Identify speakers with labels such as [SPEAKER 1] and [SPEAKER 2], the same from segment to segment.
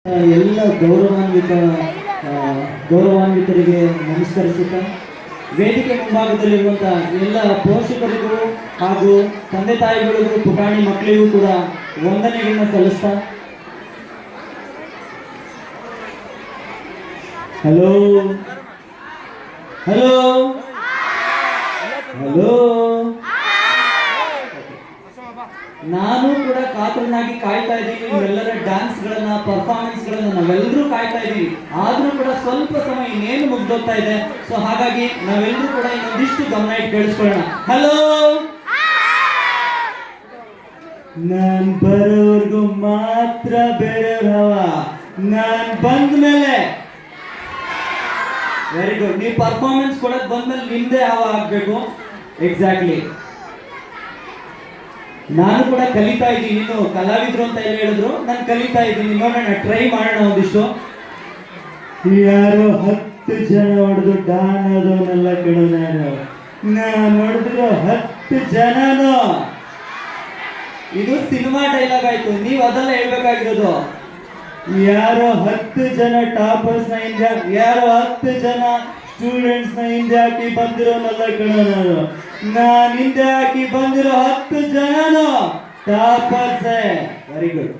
[SPEAKER 1] ಎಲ್ಲ ಗೌರವಾನ್ವಿತರಿಗೆ ನಮಸ್ಕರಿಸುತ್ತಾ ವೇದಿಕೆ ಮುಂಭಾಗದಲ್ಲಿರುವಂಥ ಎಲ್ಲ ಪೋಷಕರಿಗೂ ಹಾಗೂ ತಂದೆ ತಾಯಿಗಳಿಗೂ ಪುಟಾಣಿ ಮಕ್ಕಳಿಗೂ ಕೂಡ ವಂದನೆಗಳನ್ನ ಸಲ್ಲಿಸ್ತಾ ಹಲೋ ಹಲೋ ಹಲೋ ನಾನು ಕೂಡ ಕಾತರನಾಗಿ ಕಾಯ್ತಾ ಇದ್ದೀನಿ. ನೀವೆಲ್ಲರ ಡ್ಯಾನ್ಸ್ಗಳನ್ನ ಪರ್ಫಾರ್ಮೆನ್ಸ್ಗಳನ್ನ ನಾವೆಲ್ಲರೂ ಕಾಯ್ತಾ ಇದ್ದೀವಿ. ಆದ್ರೂ ಕೂಡ ಸ್ವಲ್ಪ ಸಮಯ ಇನ್ನೇನು ಮುಗ್ದೋಗ್ತಾ ಇದೆ. ಸೊ ಹಾಗಾಗಿ ನಾವೆಲ್ಲರೂ ಕೂಡ ಇನ್ನೊಂದಿಷ್ಟು ಗಮನ ಇಟ್ಟು ಕೇಳಿಸ್ಕೊಳ್ಳೋಣ. ಹಲೋ, ನಾನ್ ಬರೋರ್ಗು ಮಾತ್ರ ಬೇರೆಯವ್ರವ, ನಾನ್ ಬಂದ ಮೇಲೆ ವೆರಿ ಗುಡ್. ನೀವು ಪರ್ಫಾರ್ಮೆನ್ಸ್ ಕೊಡಕ್ ಬಂದ್ಮೇಲೆ ನಿಮ್ದೇ ಹವ ಆಗ್ಬೇಕು. ಎಕ್ಸಾಕ್ಟ್ಲಿ. ನಾನು ಕೂಡ ಕಲಿತಾ ಇದ್ದೀನಿ. ಇನ್ನು ಕಲಾವಿದ್ರು ಅಂತ ಎಲ್ಲ ಹೇಳಿದ್ರು, ನಾನು ಕಲಿತಾ ಇದ್ದೀನಿ. ನೋಡೋಣ, ಟ್ರೈ ಮಾಡೋಣ ಒಂದಿಷ್ಟು. ಯಾರು 10 ಜನ ಹೊಡೆದು ಡಾನ್ ಆದವನ್ನೆಲ್ಲ ಕೇಳೋ ನಾನು ಹೊಡೆದ್ರು 10 ಜನನು. ಇದು ಸಿನಿಮಾ ಡೈಲಾಗ್ ಆಯ್ತು, ನೀವು ಅದೆಲ್ಲ ಹೇಳ್ಬೇಕಾಗಿರೋದು. ಯಾರೋ 10 ಜನ ಟಾಪರ್ಸ್ ನ ಹಿಂದೆ, ಯಾರೋ 10 ಜನ ಸ್ಟೂಡೆಂಟ್ಸ್ ನ ಹಿಂದೆ ಹಾಕಿ ಬಂದಿರೋನೆಲ್ಲ ಕೇಳೋಣ. ನಾನು ಹಿಂದೆ ಹಾಕಿ ಬಂದಿರೋ 10 ಜನನು ಟಾಪರ್ಸೇ. Very good.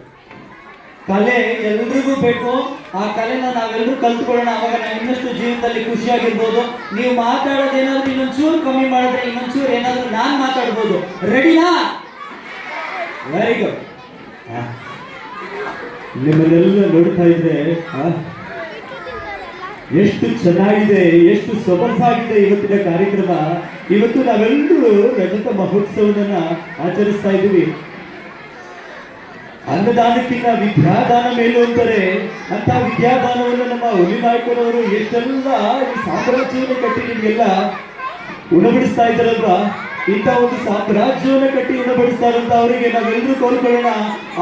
[SPEAKER 1] ಕಲೆ ಎಲ್ರಿಗೂ ಬೇಕು. ಆ ಕಲೆನ ನಾವೆಲ್ಲರೂ ಕಲ್ತ್ಕೊಳ್ಳೋಣ. ಅವಾಗ ನಾವು ಇನ್ನಷ್ಟು ಜೀವನದಲ್ಲಿ ಖುಷಿಯಾಗಿರ್ಬೋದು. ನೀವು ಮಾತಾಡೋದೇನಾದ್ರೂ ಇನ್ನೊಂಚೂರು ಕಮ್ಮಿ ಮಾಡಿದ್ರೆ ಇನ್ನೊಂಚೂರು ಏನಾದ್ರೂ ನಾನು ಮಾತಾಡ್ಬೋದು. ರೆಡಿನಾ? Very good. ನಿಮ್ಮನ್ನೆಲ್ಲ ನೋಡ್ತಾ ಇದ್ರೆ ಎಷ್ಟು ಚೆನ್ನಾಗಿದೆ, ಎಷ್ಟು ಸೊಗಸಾಗಿದೆ ಇವತ್ತಿನ ಕಾರ್ಯಕ್ರಮ. ಇವತ್ತು ನಾವೆಲ್ಲರೂ ರಜತ ಮಹೋತ್ಸವವನ್ನ ಆಚರಿಸ್ತಾ ಇದ್ದೀವಿ. ಅನ್ನದಾನಕ್ಕಿಂತ ವಿದ್ಯಾದಾನ ಮೇಲು ಅಂತಾರೆ. ಅಂತ ವಿದ್ಯಾದಾನವನ್ನು ನಮ್ಮ ಹುಲಿನಾಯ್ಕರವರು ಎಷ್ಟೆಲ್ಲ ಈ ಸಾಮ್ರಾಜ್ಯವನ್ನು ಕಟ್ಟಿ ನಿಮ್ಗೆಲ್ಲ ಉಣಬಡಿಸ್ತಾ ಇದ್ದಾರಲ್ವಾ. ಇಂಥ ಒಂದು ಸಾಮ್ರಾಜ್ಯವನ್ನು ಕಟ್ಟಿ ಉಣಬಡಿಸ್ತಾ ಇರೋಂಥ ಅವರಿಗೆ ನಾವೆಲ್ಲರೂ ಕೋಲ್ಕೊಳ್ಳೋಣ.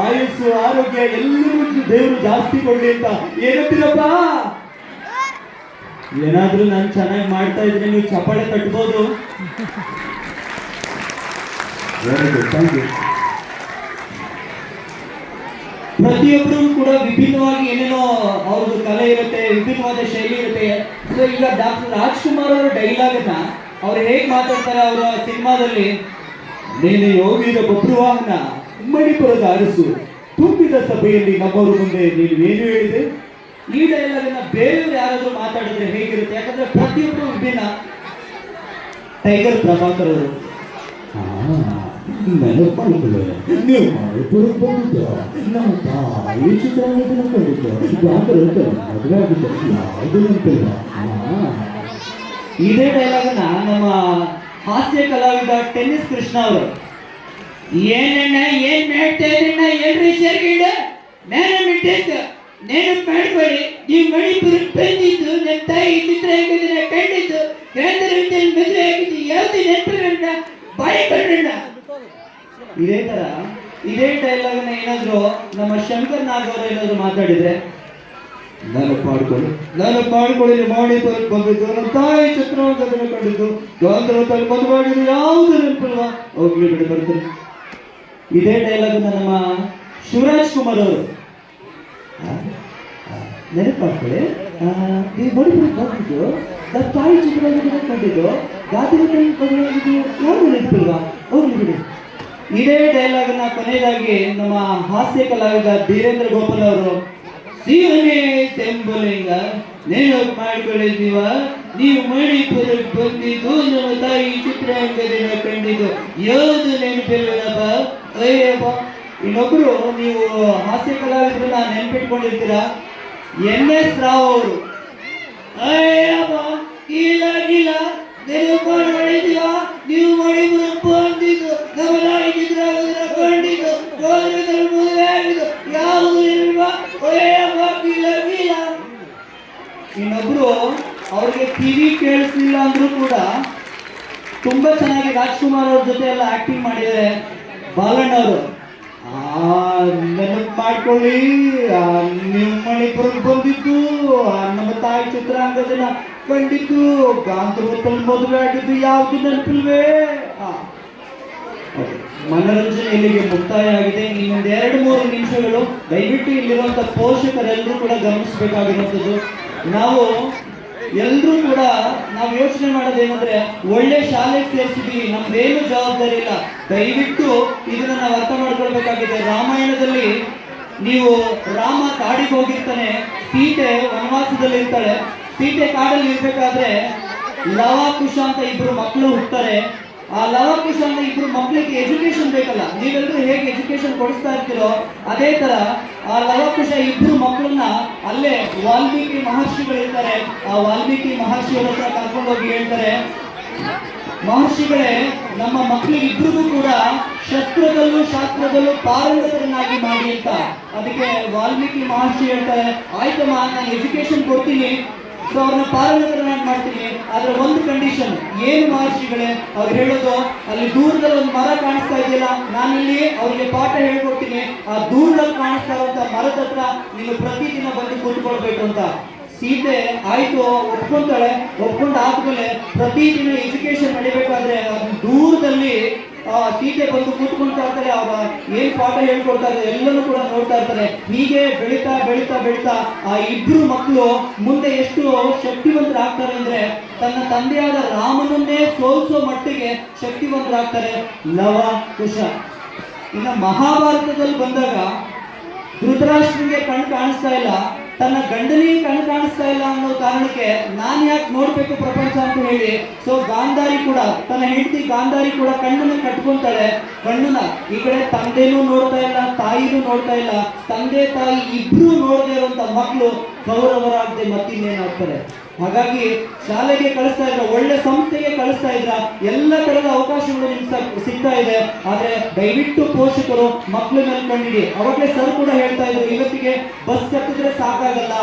[SPEAKER 1] ಆಯುಸ್ಸು, ಆರೋಗ್ಯ ಎಲ್ಲರೂ ದೇವರು ಜಾಸ್ತಿ ಕೊಡ್ಲಿ ಅಂತ. ಏನಂತೀರಪ್ಪ? ಏನಾದ್ರೂ ನಾನು ಚೆನ್ನಾಗಿ ಮಾಡ್ತಾ ಇದ್ರೆ ನೀವು ಚಪ್ಪಾಳೆ ತಟ್ಬೋದು. Very good, thank you. ಪ್ರತಿಯೊಬ್ಬರು ಕೂಡ ವಿಭಿನ್ನವಾಗಿ ಏನೇನೋ ಅವ್ರದ್ದು ಕಲೆ ಇರುತ್ತೆ, ವಿಭಿನ್ನವಾದ ಶೈಲಿ ಇರುತ್ತೆ. ಸೊ ಈಗ ಡಾಕ್ಟರ್ ರಾಜ್ಕುಮಾರ್ ಅವರ ಡೈಲಾಗ್ನ ಅವ್ರು ಹೇಗೆ ಮಾತಾಡ್ತಾರೆ ಅವರ ಸಿನಿಮಾದಲ್ಲಿ, ನೀನು ಯೋಗಿದ ಬಬ್ರುವಾಹನ ಮಣಿಪುರದ ಅರಸು ತುಂಬಿದ ಸಭೆಯಲ್ಲಿ ನಮ್ಮವರು ಮುಂದೆ ನೀನು ಏನು ಹೇಳಿದೆ. ಈ ಡೈಲಾಗನ್ನ ಬೇರೆಯವರು ಯಾರಾದ್ರೂ ಮಾತಾಡಿದ್ರೆ ಹೇಗಿರುತ್ತೆ? ಯಾಕಂದ್ರೆ ಪ್ರತಿಯೊಬ್ಬರು ವಿಭಿನ್ನ. ಟೈಗರ್ ಪ್ರಭಾಕರ್ ಅವರು ನೆನಪಾಡುತ್ತವೆ, ನೀವು ಮಣಿಪುರಕ್ಕೆ ಬಂದಿದ್ದು ನಮ್ಮ ತಾಯಿ ಚಿತ್ರವನ್ನು ಕಂಡಿದ್ದು ಮದುವೆ ಆಗಿದ್ದು ಯಾವುದು ನೆನಪಿಲ್ಲ. ಇದೇ ಡೈಲಾಗನ್ನ ನಮ್ಮ ಹಾಸ್ಯ ಕಲಾವಿದ ಟೆನ್ನಿಸ್ ಕೃಷ್ಣ ಅವರು, ಏನಣ್ಣ ಏನ್ ಮಾಡ್ತಾ ಇದ್ರಣ್ಣ ಎಲ್ರಿ ಸೇರ್ಗಿಡ ನಾನು ಮಿಟ್ಟಿದ್ದು ನೆನಪು ಮಾಡ್ಕೊಳ್ಳಿ. ನೀವು ಮಣಿಪುರಕ್ಕೆ ಬಂದಿದ್ದು ನನ್ನ ತಾಯಿ ಚಿತ್ರರಂಗದ ಕಂಡಿದ್ದು ಗ್ರಂಥರ ಮದುವೆ ಆಗಿದ್ದು ಯಾವ್ದು ನೆನಪಿಲ್ಲ, ಬಾಯಿ ಕಣ್ಣ. ಇದೇ ತರ ಇದೇ ಡೈಲಾಗ್ನ ಏನಾದ್ರು ನಮ್ಮ ಶಂಕರ್ ನಾಗ್ ಅವರು ಏನಾದ್ರು ಮಾತಾಡಿದ್ರೆ, ನಾನು ಮಾಡ್ಕೊಳ್ಳಿ ಮಣಿಪುರಕ್ಕೆ ಬಂದಿದ್ದು ನಮ್ಮ ತಾಯಿ ಚಿತ್ರರಂಗದ ಕಂಡಿದ್ದು ಗ್ರಂಥರ ಮದುವೆ ಆಗಿದ್ದು ಯಾವ್ದು ನೆನಪಿಲ್ವಾ, ಹೋಗ್ಲಿ ಬಿಡಿ ಬರ್ತಾರೆ. ಇದೇ ಡೈಲಾಗ್ನ ನಮ್ಮ ಶಿವರಾಜ್ ಕುಮಾರ್ ಅವರು, ನೆನಪು ಮಾಡ್ಕೊಳ್ಳಿ, ನೀವು ಮಣಿಪುರಕ್ಕೆ ಬಂದಿದ್ದು ನಮ್ಮ ತಾಯಿ ಚಿತ್ರರಂಗದ ಕಂಡಿದ್ದು ಗಾದಿಗಿದ್ದು ಯಾರು ನೆನಪಿಲ್ವಾ, ಹೋಗ್ಲಿ ಬಿಡಿ. ಇದೇ ಡೈಲಾಗ್ನ ಕೊನೆಯದಾಗಿ ನಮ್ಮ ಹಾಸ್ಯ ಕಲಾವಿದ ಧೀರೇಂದ್ರ ಗೋಪಾಲ್ ಅವರು, ಶಿವನೇ ಸೆಂಬಲಿಂಗ ನೆನಪು ಮಾಡ್ಕೊಳ್ಳಿದ್ದೀವ, ನೀವು ಮಣಿಪುರಕ್ಕೆ ಬಂದಿದ್ದು ನಮ್ಮ ತಾಯಿ ಚಿತ್ರರಂಗದಿಂದ ಕಂಡಿದ್ದು ಯಾವುದು ನೆನಪಿಲ್ವನಪ್ಪ, ಅಯ್ಯಪ್ಪ. ಇನ್ನೊಬ್ರು ನೀವು ಹಾಸ್ಯ ಕಲಾವಿದ್ರನ್ನ ನೆನಪಿಟ್ಕೊಂಡಿರ್ತೀರಾ, NS ರಾವ್ ಅವರು, ಅಯ್ಯಪ್ಪ ಇಲ್ಲ ನೆನಪು ಮಾಡಿದ್ದೀವ, ನೀವು ಮಣಿಪುರಕ್ಕೆ ಬಂದಿದ್ದು ನಮ್ಮ ತಾಯಿ ಚಿತ್ರರಂಗದಿಂದ ಕಂಡಿದ್ದು ಮದುವೆ ಆಗಿದ್ದು ಯಾವುದು ಇಲ್ವಾ, ಇಲ್ಲ. ಇನ್ನೊಬ್ರು ಅವ್ರಿಗೆ ಟಿವಿ ಕೇಳಿಸ್ಲಿಲ್ಲ ಅಂದ್ರೂ ಕೂಡ ತುಂಬಾ ಚೆನ್ನಾಗಿ ರಾಜ್ಕುಮಾರ್ ಅವ್ರ ಜೊತೆ ಎಲ್ಲ ಆಕ್ಟಿಂಗ್ ಮಾಡಿದ್ದಾರೆ. ಬಾಲಣ್ಣ ಅವರು, ನೆನಪು ಮಾಡ್ಕೊಳ್ಳಿ, ನೀವು ಮಣಿಪುರಕ್ಕೆ ಬಂದಿದ್ದು ನಮ್ಮ ತಾಯಿ ಚಿತ್ರಾಂಗದನ್ನ ಕಂಡಿದ್ದು ಗಾಂಧರ್ವದಲ್ಲಿ ಮದುವೆ ಆಗಿದ್ದು ಯಾವ್ದು ನೆನಪಿಲ್ವೇ. ಮನರಂಜನೆ ಇಲ್ಲಿಗೆ ಮುಕ್ತಾಯ ಆಗಿದೆ. ಇನ್ನೊಂದು 2-3 ನಿಮಿಷಗಳು ದಯವಿಟ್ಟು ಇಲ್ಲಿರುವಂತ ಪೋಷಕರೆಲ್ಲರೂ ಕೂಡ ಗಮನಿಸಬೇಕಾಗಿರುವಂಥದ್ದು. ನಾವು ಎಲ್ಲರೂ ಕೂಡ ನಾವು ಯೋಚನೆ ಮಾಡೋದೇನಂದ್ರೆ ಒಳ್ಳೆ ಶಾಲೆಗೆ ಸೇರಿಸಿದ್ವಿ, ನಮ್ದೇನು ಜವಾಬ್ದಾರಿ ಇಲ್ಲ. ದಯವಿಟ್ಟು ಇದನ್ನ ನಾವು ಅರ್ಥ ಮಾಡ್ಕೊಳ್ಬೇಕಾಗಿದೆ. ರಾಮಾಯಣದಲ್ಲಿ ನೀವು ರಾಮ ಕಾಡಿಗೆ ಹೋಗಿರ್ತಾನೆ, ಸೀತೆ ವನವಾಸದಲ್ಲಿ ಇರ್ತಾಳೆ. ಸೀತೆ ಕಾಡಲ್ಲಿ ಇರ್ಬೇಕಾದ್ರೆ ಲವ ಕುಶ ಅಂತ ಇಬ್ರು ಮಕ್ಕಳು ಹುಡ್ತಾರೆ. ಆ ಲವ ಕುಶ ಅಂತ ಇಬ್ರು ಮಕ್ಕಳಿಗೆ ಎಜುಕೇಶನ್ ಬೇಕಲ್ಲ, ನೀವೆಲ್ಲರೂ ಹೇಗೆ ಎಜುಕೇಶನ್ ಕೊಡಿಸ್ತಾ ಇರ್ತೀರೋ ಅದೇ ತರ ಆ ಲವ ಕುಶ ಇಬ್ರು ಮಕ್ಕಳನ್ನ ಅಲ್ಲೇ ವಾಲ್ಮೀಕಿ ಮಹರ್ಷಿಗಳು ಇರ್ತಾರೆ. ಆ ವಾಲ್ಮೀಕಿ ಮಹರ್ಷಿಯವರ ಹತ್ರ ಕರ್ಕೊಂಡು ಹೋಗಿ ಹೇಳ್ತಾರೆ, ಮಹರ್ಷಿಗಳೇ, ನಮ್ಮ ಮಕ್ಕಳಿಗೆ ಇಬ್ರಿಗೂ ಕೂಡ ಶಸ್ತ್ರದಲ್ಲೂ ಶಾಸ್ತ್ರದಲ್ಲೂ ಪಾರಂಗತರನ್ನಾಗಿ ಮಾಡಿ ಅಂತ. ಅದಕ್ಕೆ ವಾಲ್ಮೀಕಿ ಮಹರ್ಷಿ ಹೇಳ್ತಾರೆ, ಆಯ್ತಮ್ಮ, ನಾನು ಎಜುಕೇಶನ್ ಕೊಡ್ತೀನಿ, ಸೊ ಅವ್ರನ್ನ ಪಾರಂಗತರನ್ನಾಗಿ ಮಾಡ್ತೀನಿ, ಆದ್ರೆ ಒಂದು ಕಂಡೀಷನ್. ಏನು ಮಹರ್ಷಿಗಳೇ? ಅವ್ರು ಹೇಳೋದು, ಅಲ್ಲಿ ದೂರದಲ್ಲಿ ಒಂದು ಮರ ಕಾಣಿಸ್ತಾ ಇದೆಯಲ್ಲ, ನಾನಿಲ್ಲಿ ಅವ್ರಿಗೆ ಪಾಠ ಹೇಳ್ಕೊಡ್ತೀನಿ, ಆ ದೂರದಲ್ಲಿ ಕಾಣಿಸ್ತಾ ಇರುವಂತ ಮರದ ಹತ್ರ ನೀನು ಪ್ರತಿದಿನ ಬಂದು ಕೂತ್ಕೊಳ್ಬೇಕು ಅಂತ. ಸೀತೆ ಆಯ್ತು ಒಪ್ಕೊಂತಾಳೆ. ಒಪ್ಕೊಂಡು ಆದ್ಮೇಲೆ ಪ್ರತಿದಿನ ಎಜುಕೇಶನ್ ನಡಿಬೇಕಾದ್ರೆ ದೂರದಲ್ಲಿ ಸೀತೆ ಬಂದು ಕೂತ್ಕೊಳ್ತಾ ಇರ್ತಾರೆ. ಅವ್ರ ಏನ್ ಪಾಠ ಹೇಳ್ಕೊಡ್ತಾ ಇರ್ತಾರೆ ಎಲ್ಲನೂ ಕೂಡ ನೋಡ್ತಾ ಇರ್ತಾರೆ. ಹೀಗೆ ಬೆಳೀತಾ ಬೆಳೀತಾ ಬೆಳೀತಾ ಆ ಇಬ್ರು ಮಕ್ಕಳು ಮುಂದೆ ಎಷ್ಟು ಶಕ್ತಿವಂತರಾಗ್ತಾರೆ ಅಂದ್ರೆ ತನ್ನ ತಂದೆಯಾದ ರಾಮನನ್ನೇ ಸೋಲಿಸೋ ಮಟ್ಟಿಗೆ ಶಕ್ತಿವಂತರಾಗ್ತಾರೆ ಲವ ಕುಶ. ಇನ್ನು ಮಹಾಭಾರತದಲ್ಲಿ ಬಂದಾಗ ಧೃತರಾಷ್ಟ್ರನಿಗೆ ಕಣ್ಣು ಕಾಣಿಸ್ತಾ ಇಲ್ಲ, ತನ್ನ ಗಂಡನಿಗೆ ಕಣ್ಣು ಕಾಣಿಸ್ತಾ ಇಲ್ಲ ಅನ್ನೋ ಕಾರಣಕ್ಕೆ ನಾನು ಯಾಕೆ ನೋಡ್ಬೇಕು ಪ್ರಪಂಚ ಅಂತ ಹೇಳಿ ಸೊ ಗಾಂಧಾರಿ ಕೂಡ ತನ್ನ ಹೆಂಡತಿ ಗಾಂಧಾರಿ ಕೂಡ ಕಣ್ಣನ್ನ ಕಟ್ಕೊಂತಾಳೆ. ಕಣ್ಣನ್ನ ಈ ಕಡೆ ತಂದೆನೂ ನೋಡ್ತಾ ಇಲ್ಲ, ತಾಯಿನೂ ನೋಡ್ತಾ ಇಲ್ಲ. ತಂದೆ ತಾಯಿ ಇಬ್ರು ನೋಡದೇ ಇರುವಂತ ಮಕ್ಕಳು ಕೌರವರಾಗದೆ ಮತ್ತಿನ್ನೇನಾಗ್ತಾರೆ. ಹಾಗಾಗಿ ಶಾಲೆಗೆ ಕಳಿಸ್ತಾ ಇದ್ರ, ಒಳ್ಳೆ ಸಂಸ್ಥೆಗೆ ಕಳಿಸ್ತಾ ಇದ್ರ, ಎಲ್ಲ ತರದ ಅವಕಾಶಗಳು ನಿಮ್ಗೆ ಸಿಗ್ತಾ ಇದೆ. ಆದ್ರೆ ದಯವಿಟ್ಟು ಪೋಷಕರು ಮಕ್ಕಳ ಮೇಲೆ ಕಂಡಿಡಿ. ಅವಾಗಲೇ ಸರ್ ಕೂಡ ಹೇಳ್ತಾ ಇದ್ರು, ಇವತ್ತಿಗೆ ಬಸ್ ಕಟ್ಟಿದ್ರೆ ಸಾಕಾಗಲ್ಲ,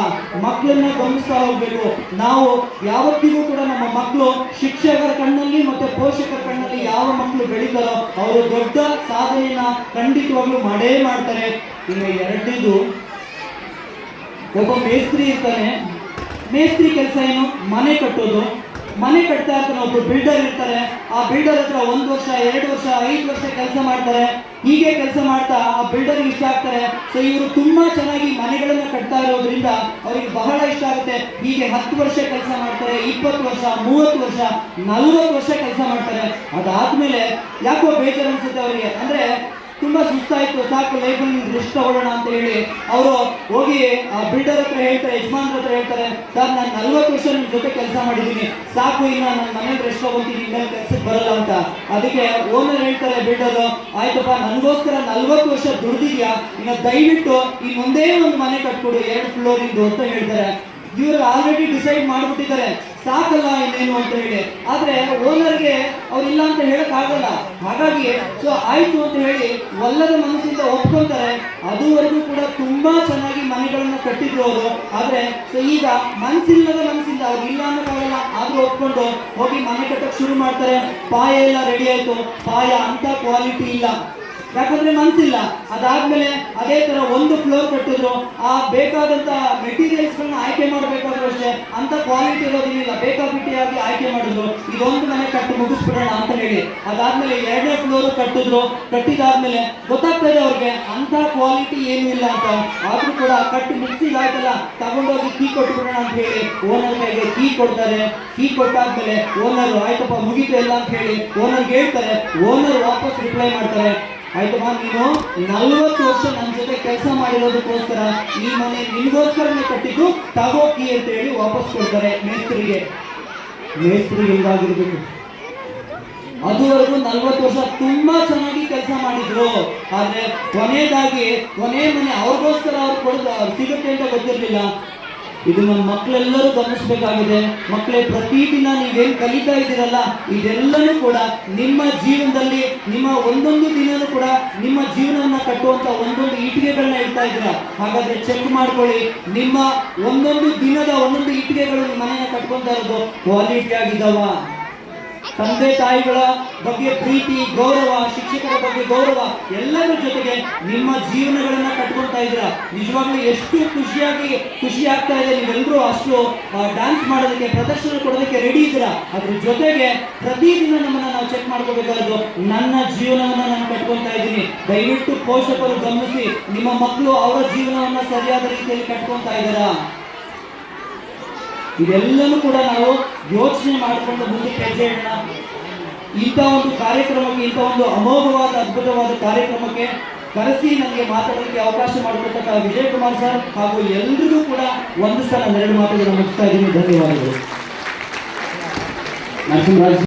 [SPEAKER 1] ಮಕ್ಕಳನ್ನ ಗಮನಿಸ್ತಾ ಹೋಗ್ಬೇಕು. ನಾವು ಯಾವತ್ತಿಗೂ ಕೂಡ ನಮ್ಮ ಮಕ್ಕಳು ಶಿಕ್ಷಕರ ಕಣ್ಣಲ್ಲಿ ಮತ್ತೆ ಪೋಷಕರ ಕಣ್ಣಲ್ಲಿ ಯಾವ ಮಕ್ಕಳು ಬೆಳೀತಾರೋ ಅವರು ದೊಡ್ಡ ಸಾಧನೆಯನ್ನ ಖಂಡಿತವಾಗ್ಲೂ ಮಾಡೇ ಮಾಡ್ತಾರೆ. ಇನ್ನು ಎರಡನೇದು, ಒಬ್ಬ ಮೇಸ್ತ್ರಿ ಇರ್ತಾನೆ. ಮೇಸ್ತ್ರಿ ಕೆಲಸ ಏನು? ಮನೆ ಕಟ್ಟೋದು. ಮನೆ ಕಟ್ತಾ ಇರ್ತಾನೆ. ಒಬ್ಬರು ಬಿಲ್ಡರ್ ಇರ್ತಾರೆ. ಆ ಬಿಲ್ಡರ್ ಹತ್ರ 1 ವರ್ಷ 2 ವರ್ಷ 5 ವರ್ಷ ಕೆಲಸ ಮಾಡ್ತಾರೆ. ಹೀಗೆ ಕೆಲಸ ಮಾಡ್ತಾ ಆ ಬಿಲ್ಡರ್ ಇಷ್ಟ ಆಗ್ತಾರೆ. ಸೊ ಇವರು ತುಂಬಾ ಚೆನ್ನಾಗಿ ಮನೆಗಳನ್ನ ಕಟ್ತಾ ಇರೋದ್ರಿಂದ ಅವರಿಗೆ ಬಹಳ ಇಷ್ಟ ಆಗುತ್ತೆ. ಹೀಗೆ 10 ವರ್ಷ ಕೆಲಸ ಮಾಡ್ತಾರೆ, 20 ವರ್ಷ 30 ವರ್ಷ 40 ವರ್ಷ ಕೆಲಸ ಮಾಡ್ತಾರೆ. ಅದಾದ್ಮೇಲೆ ಯಾಕೋ ಬೇಜಾರು ಅನ್ಸುತ್ತೆ ಅವರಿಗೆ. ಅಂದ್ರೆ ತುಂಬಾ ಸುಸ್ತಾಯ್ತು, ಸಾಕು ಲೈಫಲ್ಲಿ ರೆಸ್ಟ್ ತಗೊಳ್ಳೋಣ ಅಂತ ಹೇಳಿ ಅವರು ಹೋಗಿ ಆ ಬಿಲ್ಡರ್ ಹತ್ರ ಹೇಳ್ತಾರೆ, ಯಜಮಾನ್ರ ಹತ್ರ ಹೇಳ್ತಾರೆ, ಸರ್ ನಾನು 40 ವರ್ಷ ನಿಮ್ ಜೊತೆ ಕೆಲಸ ಮಾಡಿದ್ದೀನಿ, ಸಾಕು ಇನ್ನ ನನ್ನ ಮನೇಲಿ ರೆಸ್ಟ್ ತಗೊಂತೀನಿ, ಇನ್ಮೇಲೆ ಕೆಲ್ಸಕ್ಕೆ ಬರಲ್ಲ ಅಂತ. ಅದಕ್ಕೆ ಓನರ್ ಹೇಳ್ತಾರೆ ಬಿಲ್ಡರ್, ಆಯ್ತಪ್ಪ ನನಗೋಸ್ಕರ 40 ವರ್ಷ ದುಡ್ದಿದ್ಯಾ, ಇನ್ನು ದಯವಿಟ್ಟು ಇನ್ನೊಂದೇ ಒಂದು ಮನೆ ಕಟ್ಕೊಡು 2 ಫ್ಲೋರ್ ಇಂದು ಅಂತ ಹೇಳ್ತಾರೆ. ಇವರು ಆಲ್ರೆಡಿ ಡಿಸೈಡ್ ಮಾಡ್ಬಿಟ್ಟಿದ್ದಾರೆ ಸಾಕಲ್ಲ ಇನ್ನೇನು ಅಂತ ಹೇಳಿ. ಆದ್ರೆ ಓನರ್ಗೆ ಅವ್ರು ಇಲ್ಲ ಅಂತ ಹೇಳಕ್ ಆಗಲ್ಲ. ಹಾಗಾಗಿ ಸೊ ಆಯ್ತು ಅಂತ ಹೇಳಿ ಒಲ್ಲದ ಮನಸ್ಸಿಂದ ಒಪ್ಕೊಂತಾರೆ. ಅದುವರೆಗೂ ಕೂಡ ತುಂಬಾ ಚೆನ್ನಾಗಿ ಮನೆಗಳನ್ನ ಕಟ್ಟಿದ್ರು ಅವರು. ಆದ್ರೆ ಸೊ ಈಗ ಮನಸ್ಸಿಲ್ಲದ ಮನಸ್ಸಿಂದ ಅವ್ರು ಇಲ್ಲ ಅನ್ನೋಕ್ಕಾಗಲ್ಲ, ಆದ್ರೂ ಒಪ್ಕೊಂಡು ಹೋಗಿ ಮನೆ ಕಟ್ಟಕ್ ಶುರು ಮಾಡ್ತಾರೆ. ಪಾಯ ಎಲ್ಲ ರೆಡಿ ಆಯ್ತು, ಪಾಯ ಅಂತ ಕ್ವಾಲಿಟಿ ಇಲ್ಲ, ಯಾಕಂದ್ರೆ ಮನ್ಸಿಲ್ಲ. ಅದಾದ್ಮೇಲೆ ಅದೇ ತರ 1 ಫ್ಲೋರ್ ಕಟ್ಟಿದ್ರು. ಆ ಬೇಕಾದಂತ ಮೆಟೀರಿಯಲ್ಸ್ ಗಳನ್ನ ಆಯ್ಕೆ ಮಾಡಬೇಕಾದ್ರೂ ಅಷ್ಟೇ ಅಂತ ಕ್ವಾಲಿಟಿ ಇರೋದಿಲ್ಲ, ಬೇಕಾಬಿಟ್ಟಿಯಾಗಿ ಆಯ್ಕೆ ಮಾಡಿದ್ರು. ಇದೊಂದು ಮನೆ ಕಟ್ಟಿ ಮುಗಿಸ್ಬಿಡೋಣ ಅಂತ ಹೇಳಿ ಅದಾದ್ಮೇಲೆ 2ನೇ ಫ್ಲೋರ್ ಕಟ್ಟಿದ್ರು. ಕಟ್ಟಿದಾದ್ಮೇಲೆ ಗೊತ್ತಾಗ್ತಾ ಇದೆ ಅವ್ರಿಗೆ ಅಂತ ಕ್ವಾಲಿಟಿ ಏನು ಇಲ್ಲ ಅಂತ. ಆದ್ರೂ ಕೂಡ ಕಟ್ಟಿ ಮುಗಿಸಿದಾಯ್ತಲ್ಲ, ತಗೊಂಡೋಗಿ ಕೀ ಕೊಟ್ಬಿಡೋಣ ಅಂತ ಹೇಳಿ ಓನರ್ ಕೈಗೆ ಕೀ ಕೊಡ್ತಾರೆ. ಕೀ ಕೊಟ್ಟಾದ್ಮೇಲೆ ಓನರ್ ಆಯ್ತಪ್ಪ ಮುಗಿತು ಎಲ್ಲ ಅಂತ ಹೇಳಿ ಓನರ್ಗೆ ಹೇಳ್ತಾರೆ. ಓನರ್ ವಾಪಸ್ ರಿಪ್ಲೈ ಮಾಡ್ತಾರೆ, ಆಯ್ತಮ್ಮ ನೀನು 40 ವರ್ಷ ನನ್ನ ಜೊತೆ ಕೆಲಸ ಮಾಡಿರೋದಕ್ಕೋಸ್ಕರ ಈ ಮನೆ ನಿನ್ಗೋಸ್ಕರನೇ ಕಟ್ಟಿದ್ದು, ತಗೋ ಕೀ ಅಂತ ಹೇಳಿ ವಾಪಸ್ ಕೊಡ್ತಾರೆ ಮೇಸ್ತ್ರಿಗೆ. ಮೇಸ್ತ್ರಿ ಹೆಂಗಾಗಿರ್ಬೇಕು? ಅದುವರೆಗೂ 40 ವರ್ಷ ತುಂಬಾ ಚೆನ್ನಾಗಿ ಕೆಲಸ ಮಾಡಿದ್ರು. ಆದ್ರೆ ಕೊನೆ ಮನೆ ಅವ್ರಿಗೋಸ್ಕರ ಅವ್ರು ಕೊಡೋದು ಸಿಗುತ್ತೆ ಅಂತ ಗೊತ್ತಿರ್ಲಿಲ್ಲ. ಇದು ನಮ್ಮ ಮಕ್ಕಳೆಲ್ಲರೂ ಗಮನಿಸಬೇಕಾಗಿದೆ. ಮಕ್ಕಳೇ, ಪ್ರತಿದಿನ ನೀವೇನು ಕಲಿತಾ ಇದ್ದೀರಲ್ಲ, ಇದೆಲ್ಲನೂ ಕೂಡ ನಿಮ್ಮ ಜೀವನದಲ್ಲಿ ನಿಮ್ಮ ಒಂದೊಂದು ದಿನನೂ ಕೂಡ ನಿಮ್ಮ ಜೀವನವನ್ನ ಕಟ್ಟುವಂತ ಒಂದೊಂದು ಇಟ್ಟಿಗೆಗಳನ್ನ ಇಡ್ತಾ ಇದ್ದೀರಾ. ಹಾಗಾದ್ರೆ ಚೆಕ್ ಮಾಡ್ಕೊಳ್ಳಿ, ನಿಮ್ಮ ಒಂದೊಂದು ದಿನದ ಒಂದೊಂದು ಇಟ್ಟಿಗೆಗಳು ನಿಮ್ಮ ಮನೆಯನ್ನ ಕಟ್ಕೊಂತಾ ಇರೋದು ಕ್ವಾಲಿಟಿ ಆಗಿದ್ದಾವ? ತಂದೆ ತಾಯಿಗಳ ಬಗ್ಗೆ ಪ್ರೀತಿ, ಗೌರವ, ಶಿಕ್ಷಕರ ಬಗ್ಗೆ ಗೌರವ, ಎಲ್ಲರ ಜೊತೆಗೆ ನಿಮ್ಮ ಜೀವನಗಳನ್ನ ಕಟ್ಕೊಳ್ತಾ ಇದ್ದೀರಾ. ನಿಜವಾಗ್ಲೂ ಎಷ್ಟು ಖುಷಿ ಆಗ್ತಾ ಇದೆ. ನೀವೆಲ್ಲರೂ ಅಷ್ಟು ಡ್ಯಾನ್ಸ್ ಮಾಡೋದಕ್ಕೆ, ಪ್ರದರ್ಶನ ಕೊಡೋದಕ್ಕೆ ರೆಡಿ ಇದ್ದೀರಾ. ಅದ್ರ ಜೊತೆಗೆ ಪ್ರತಿದಿನ ನಮ್ಮನ್ನ ನಾವು ಚೆಕ್ ಮಾಡ್ಕೋಬೇಕಾದ್ರು, ನನ್ನ ಜೀವನವನ್ನ ನಾನು ಕಟ್ಕೊಳ್ತಾ ಇದ್ದೀನಿ. ದಯವಿಟ್ಟು ಪೋಷಕರು ಗಮನಿಸಿ, ನಿಮ್ಮ ಮಕ್ಕಳು ಅವರ ಜೀವನವನ್ನ ಸರಿಯಾದ ರೀತಿಯಲ್ಲಿ ಕಟ್ಕೊಳ್ತಾ ಇದ್ದಾರಾ? ಇದೆಲ್ಲನೂ ಕೂಡ ನಾವು ಯೋಚನೆ ಮಾಡಿಕೊಂಡು ಮುಂದಕ್ಕೆ ಹೆಜ್ಜೆ ಇಡೋಣ. ಇಂಥ ಒಂದು ಕಾರ್ಯಕ್ರಮಕ್ಕೆ, ಇಂಥ ಒಂದು ಅಮೋಘವಾದ ಅದ್ಭುತವಾದ ಕಾರ್ಯಕ್ರಮಕ್ಕೆ ಕರೆಸಿ ನನಗೆ ಮಾತಾಡೋದಕ್ಕೆ ಅವಕಾಶ ಮಾಡಿಕೊಟ್ಟಂತ ವಿಜಯ್ ಕುಮಾರ್ ಸರ್ ಹಾಗೂ ಎಲ್ರಿಗೂ ಕೂಡ ಒಂದು ಸಲ 2 ಮಾತುಗಳನ್ನು ಮುಗಿಸ್ತಾ ಇದ್ದೀನಿ. ಧನ್ಯವಾದಗಳು. ನರಸಿಂಹರಾಜ್.